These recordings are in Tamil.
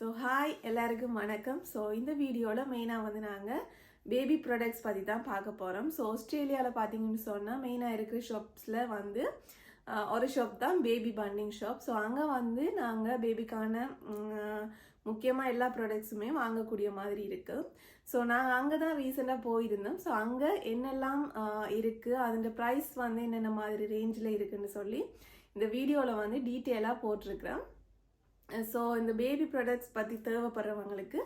ஸோ ஹாய் எல்லாருக்கும் வணக்கம். ஸோ இந்த வீடியோவில் மெயினாக வந்து நாங்கள் பேபி ப்ராடக்ட்ஸ் பற்றி தான் பார்க்க போகிறோம். ஸோ ஆஸ்திரேலியாவில் பார்த்தீங்கன்னு சொன்னால் மெயினாக இருக்கிற ஷாப்ஸில் வந்து ஒரு ஷாப் தான் பேபி பண்டிங் ஷாப். ஸோ அங்கே வந்து நாங்கள் பேபிக்கான முக்கியமாக எல்லா ப்ராடக்ட்ஸுமே வாங்கக்கூடிய மாதிரி இருக்குது. ஸோ நாங்கள் அங்கே தான் ரீசெண்டாக போயிருந்தோம். ஸோ அங்கே என்னெல்லாம் இருக்குது, அதோட ப்ரைஸ் வந்து என்னென்ன மாதிரி ரேஞ்சில் இருக்குதுன்னு சொல்லி இந்த வீடியோவில் வந்து டீட்டெயிலாக போட்டிருக்கிறேன். ஸோ இந்த பேபி ப்ராடக்ட்ஸ் பற்றி தேவைப்படுறவங்களுக்கு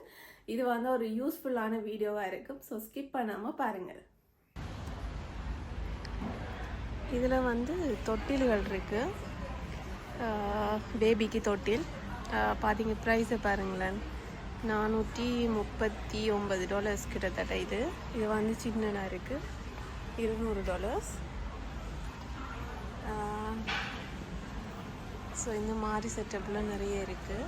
இது வந்து ஒரு யூஸ்ஃபுல்லான வீடியோவாக இருக்கும். ஸோ ஸ்கிப் பண்ணாமல் பாருங்கள். இதில் வந்து தொட்டில்கள் இருக்குது. பேபிக்கு தொட்டில் பார்த்தீங்க, ப்ரைஸை பாருங்களேன், $439 கிட்டத்தட்ட. இது வந்து சின்னதாக இருக்குது, $200. ஸோ இந்த மாதிரி செட்டப்லாம் நிறைய இருக்குது.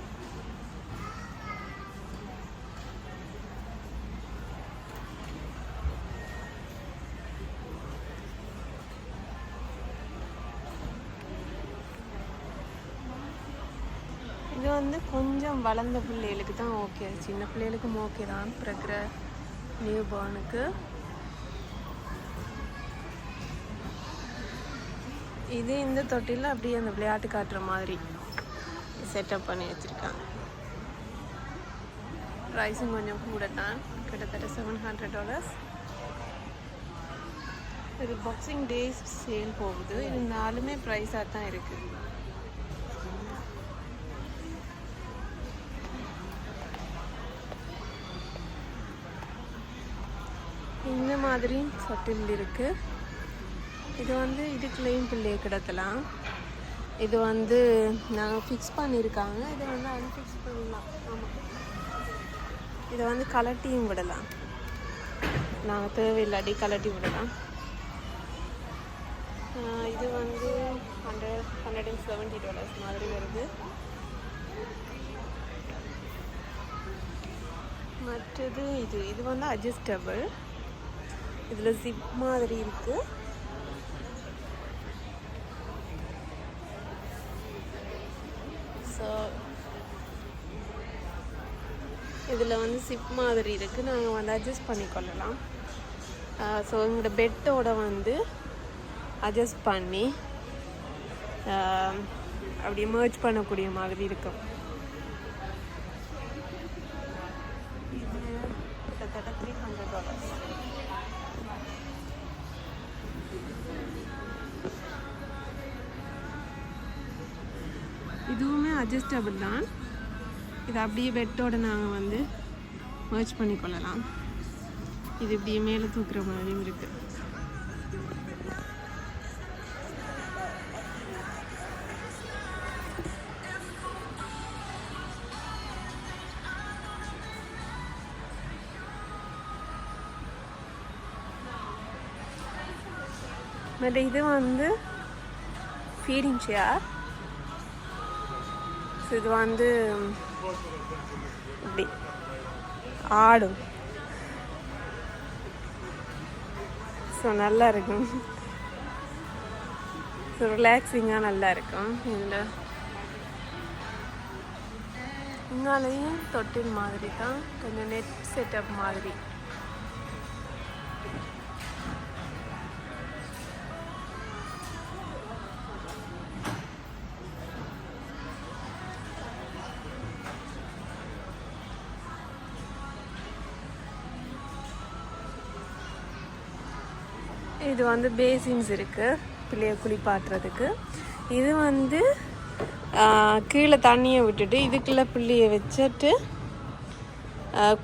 இது வந்து கொஞ்சம் வளர்ந்த பிள்ளைகளுக்கு தான் ஓகே, சின்ன பிள்ளைகளுக்கும் ஓகே தான், பிறக்கிற நியூ பார்னுக்கு. இது இந்த தொட்டியில் அப்படியே அந்த விளையாட்டு காட்டுற மாதிரி செட்டப் பண்ணி வச்சுருக்காங்க. ப்ரைஸும் கொஞ்சம் கூட தான், கிட்டத்தட்ட $700. இது பாக்ஸிங் டேஸ் சேல் போகுது, இருந்தாலுமே ப்ரைஸாக தான் இருக்குது. இந்த மாதிரி தொட்டில் இருக்குது. இது வந்து இதுக்குள்ளேயும் பிள்ளையை கிடக்கலாம். இது வந்து நாங்கள் ஃபிக்ஸ் பண்ணியிருக்காங்க. இதை வந்து அன்ஃபிக்ஸ் பண்ணலாம். ஆமாம், இதை வந்து கலட்டியும் விடலாம். நாங்கள் தேவையில்லாட்டி கலட்டி விடலாம். இது வந்து $170 மாதிரி வருது. மற்றது இது வந்து அட்ஜஸ்டபிள். இதில் ஜிப் மாதிரி இருக்குது. ஸோ இதில் வந்து சிப் மாதிரி இருக்குது, நாங்கள் வந்து அட்ஜஸ்ட் பண்ணிக்கொள்ளலாம். ஸோ எங்களோட பெட்டோட வந்து அட்ஜஸ்ட் பண்ணி அப்படியே மர்ஜ் பண்ணக்கூடிய மாதிரி இருக்கும். இது கிட்டத்தட்ட $300. இதுவுமே அட்ஜஸ்டபிள் தான். இது அப்படியே பெட்டோட நாங்கள் வந்து மர்ஜ் பண்ணிக்கொள்ளலாம். இது இப்படியே மேலே தூக்குற மாதிரியும் இருக்குது. பட் இது வந்து ஃபீடிங் சேர். இது வந்து இப்படி ஆடும். ஸோ நல்லா இருக்கும், ஸோ ரிலாக்ஸிங்காக நல்லா இருக்கும். இதில் இங்காலையும் தொட்டில் மாதிரி தான், கொஞ்சம் நெட் செட்டப் மாதிரி. இது வந்து பேசின்ஸ் இருக்குது பிள்ளையை குளிப்பாட்டுறதுக்கு. இது வந்து கீழே தண்ணியை விட்டுட்டு இதுக்குள்ளே பிள்ளையை வச்சுட்டு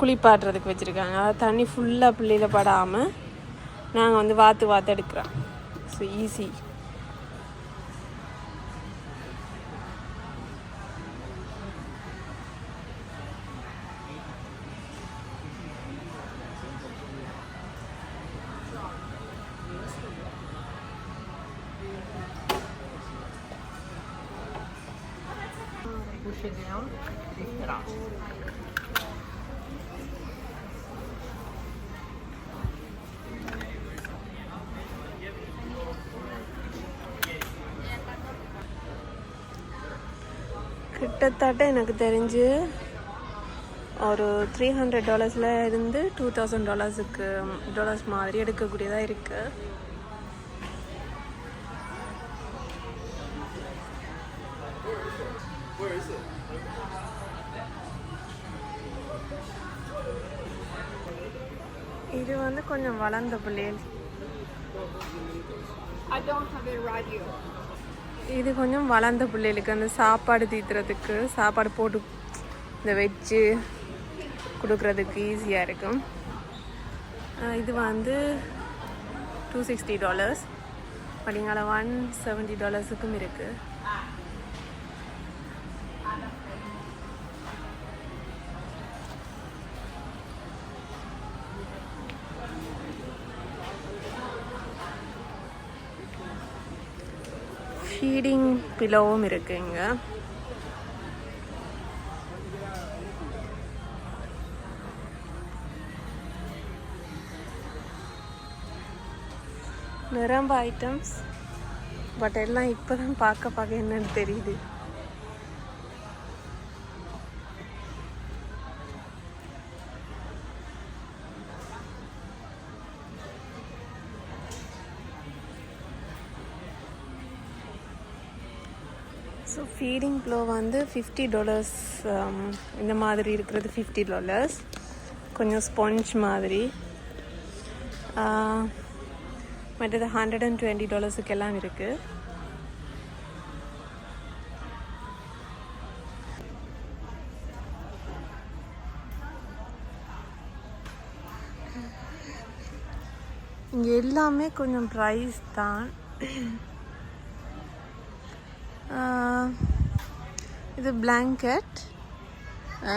குளிப்பாட்டுறதுக்கு வச்சுருக்காங்க. அதாவது தண்ணி ஃபுல்லாக பிள்ளையில் படாமல் நாங்கள் வந்து வாத்து எடுக்கிறோம். So easy. Push it down, lift it off. கிட்டத்தட்ட எனக்கு தெரிஞ்சு ஒரு $300 இருந்து $2000 மாதிரி எடுக்கக்கூடியதாக இருக்குது. இது வந்து கொஞ்சம் வளர்ந்த பிள்ளைகள். இது கொஞ்சம் வளர்ந்த பிள்ளைகளுக்கு அந்த சாப்பாடு தீத்துறதுக்கு, சாப்பாடு போட்டு இந்த வச்சு கொடுக்குறதுக்கு ஈஸியாக இருக்கும். இது வந்து $260, அப்படிங்கால $170க்கும் இருக்குது. ஃபீடிங் பிலோவும் இருக்குங்க. நிரம்ப ஐட்டம்ஸ், பட் எல்லாம் இப்போ தான் பார்க்க என்னன்னு தெரியுது. ஸோ ஃபீடிங் ப்ளோ வந்து $50, இந்த மாதிரி இருக்கிறது $50, கொஞ்சம் ஸ்பாஞ்ச் மாதிரி. மற்றது $120 எல்லாம் இருக்குது. இங்கே எல்லாமே கொஞ்சம் ப்ரைஸ் தான். இது பிளாங்கெட்,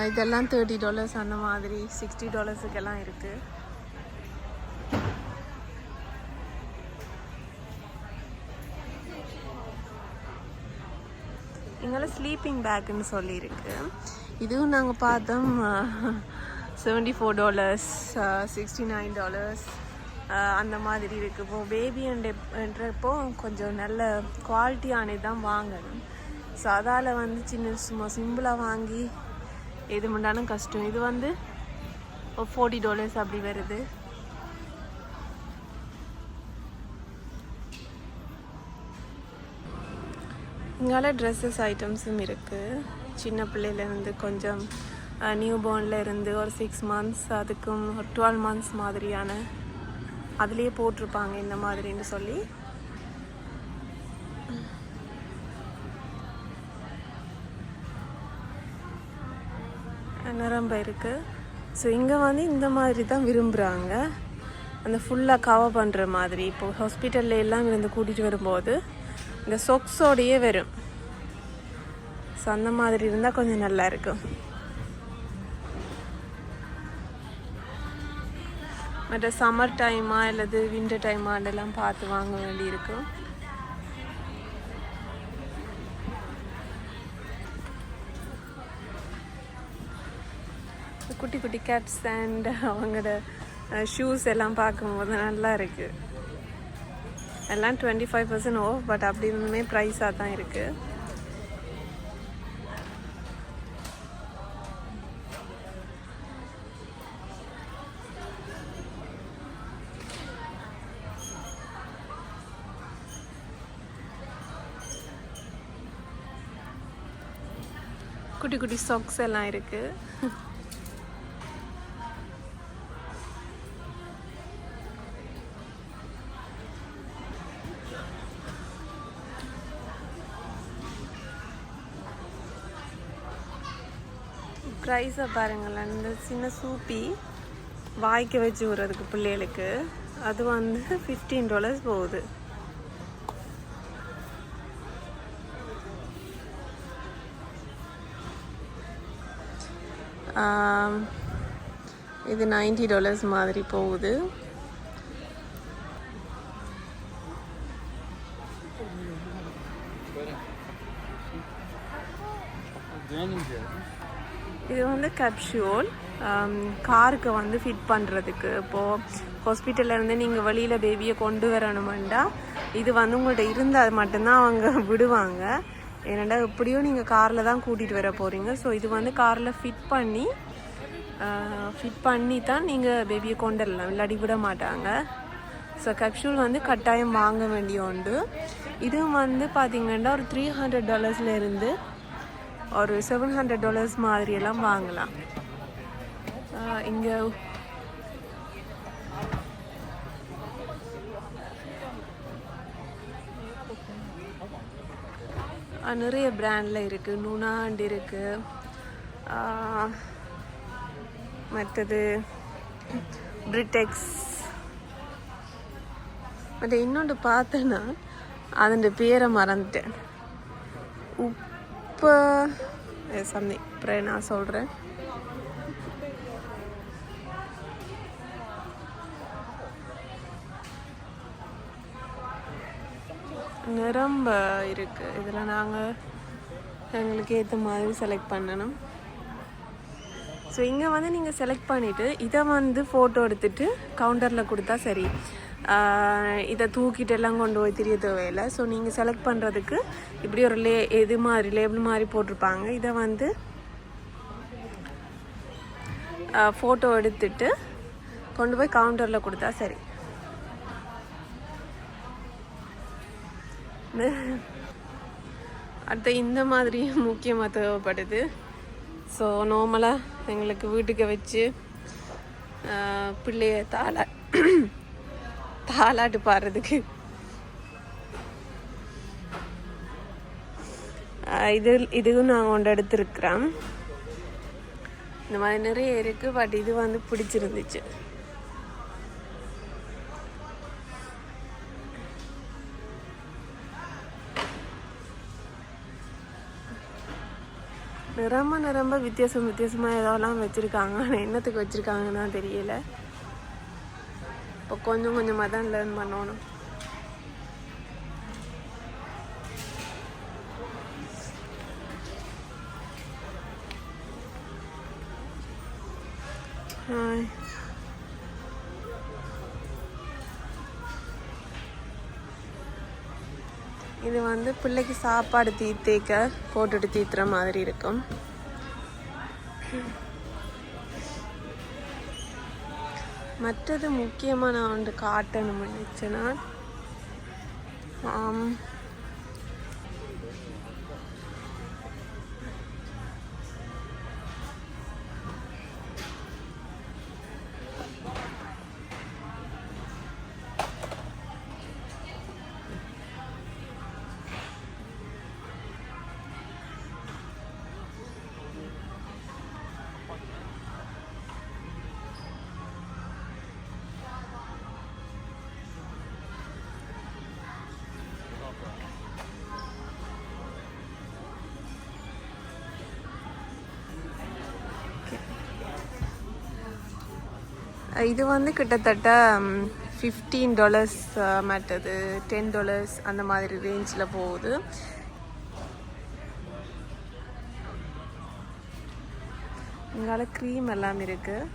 இதெல்லாம் $30 அந்த மாதிரி, $60 இருக்குது. இங்கே ஸ்லீப்பிங் பேக்குன்னு சொல்லியிருக்கு. இதுவும் நாங்கள் பார்த்தோம் $74, $69 அந்த மாதிரி இருக்குது. இப்போது பேபி என்றப்போ கொஞ்சம் நல்ல குவாலிட்டியானது தான் வாங்கணும். ஸோ அதால் வந்து சும்மா சிம்பிளாக வாங்கி எது முண்டாலும் கஷ்டம். இது வந்து $40 அப்படி வருது. இங்கால ட்ரெஸ்ஸஸ் ஐட்டம்ஸும் இருக்குது. சின்ன பிள்ளையிலேருந்து கொஞ்சம் நியூ பார்னில் இருந்து ஒரு 6 months, அதுக்கும் ஒரு 12 months மாதிரியான அதுலேயே போட்டிருப்பாங்க இந்த மாதிரின்னு சொல்லி. நிரம்ப இருக்குது. ஸோ இங்கே வந்து இந்த மாதிரி தான் விரும்புகிறாங்க, அந்த ஃபுல்லாக கவர் பண்ணுற மாதிரி. இப்போது ஹாஸ்பிட்டலில் எல்லாம் இருந்து கூட்டிகிட்டு வரும்போது இந்த சொக்ஸோடையே வரும். ஸோ அந்த மாதிரி இருந்தால் கொஞ்சம் நல்லா இருக்கும். மற்ற சம்மர் டைமா அல்லது வின்டர் டைமாண்டெல்லாம் பார்த்து வாங்க வேண்டியிருக்கும். குட்டி குட்டி கேட்ஸ் அண்ட் அவங்களோட ஷூஸ் எல்லாம் பார்க்கும்போது நல்லா இருக்குது. எல்லாம் 25% ஆஃப், பட் அப்படி இருந்துமே ப்ரைஸாக தான் இருக்குது. குட்டி குட்டி சாக்ஸ் எல்லாம் இருக்குது. ப்ரைஸை பாருங்களேன். இந்த சின்ன சூப்பி வாய்க்க வச்சு விடுறதுக்கு பிள்ளைகளுக்கு அது வந்து $15 போகுது. இது $90 மாதிரி போகுது. இது வந்து கேப்சூல் காருக்கு வந்து ஃபிட் பண்ணுறதுக்கு. இப்போது ஹாஸ்பிட்டல்லேருந்து நீங்கள் வெளியில் பேபியை கொண்டு வரணுமெண்டா இது வந்து உங்கள்கிட்ட இருந்தால் மட்டும்தான் அவங்க விடுவாங்க. ஏன்னாண்டா எப்படியும் நீங்கள் காரில் தான் கூட்டிகிட்டு வர போகிறீங்க. ஸோ இது வந்து காரில் ஃபிட் பண்ணி ஃபிட் பண்ணி தான் நீங்கள் பேபியை கொண்டுடலாம், இல்லாடி விட மாட்டாங்க. ஸோ கேப்சூல் வந்து கட்டாயம் வாங்க வேண்டிய உண்டு. இதுவும் வந்து பார்த்திங்கன்னா ஒரு $300 இருந்து ஒரு $700 மாதிரியெல்லாம் வாங்கலாம். இங்கே நிறைய பிராண்டில் இருக்குது. நுனாண்ட் இருக்குது, மற்றது பிரிட்டெக்ஸ், மற்ற இன்னொன்று பார்த்தேன்னா அதோட பேரை மறந்துட்டேன். உப்பு சம்திங், அப்புறம் நான் சொல்கிறேன். நிரம்ப இருக்குது. இதில் நாங்கள் எங்களுக்கு ஏற்ற மாதிரி செலக்ட் பண்ணணும். ஸோ இங்கே வந்து நீங்கள் செலக்ட் பண்ணிவிட்டு இதை வந்து ஃபோட்டோ எடுத்துகிட்டு கவுண்டரில் கொடுத்தா சரி. இதை தூக்கிட்டு எல்லாம் கொண்டு போய் தெரிய தேவையில்லை. ஸோ நீங்கள் செலக்ட் பண்ணுறதுக்கு இப்படி ஒரு இது மாதிரி லேபிள் மாதிரி போட்டிருப்பாங்க. இதை வந்து ஃபோட்டோ எடுத்துட்டு கொண்டு போய் கவுண்டரில் கொடுத்தா சரி. அடுத்த இந்த மாதிரி முக்கியமாக தேவைப்படுது. ஸோ நார்மலாக எங்களுக்கு வீட்டுக்கு வச்சு பிள்ளைய தாலாட்டு பாடுறதுக்கு இதுவும் நாங்கள் கொண்டு எடுத்துருக்குறோம். இந்த மாதிரி நிறைய இருக்குது. பட் இது வந்து பிடிச்சிருந்துச்சு. நிரம்ப வித்தியாசமாக ஏதோலாம் வச்சுருக்காங்க. ஆனால் என்னத்துக்கு வச்சுருக்காங்கன்னா தெரியல. இப்போ கொஞ்சமாக தான் லேர்ன் பண்ணணும். இது வந்து பிள்ளைக்கு சாப்பாடு தீர்த்தேக்க போட்டுட்டு தீத்துற மாதிரி இருக்கும். மற்றது முக்கியமாக நான் வந்து காட்டணும் நினச்சேன்னா இது வந்து கிட்டத்தட்ட $15 மற்றது $10 அந்த மாதிரி ரேஞ்சில் போகுது. இங்கால க்ரீம் எல்லாம் இருக்குது.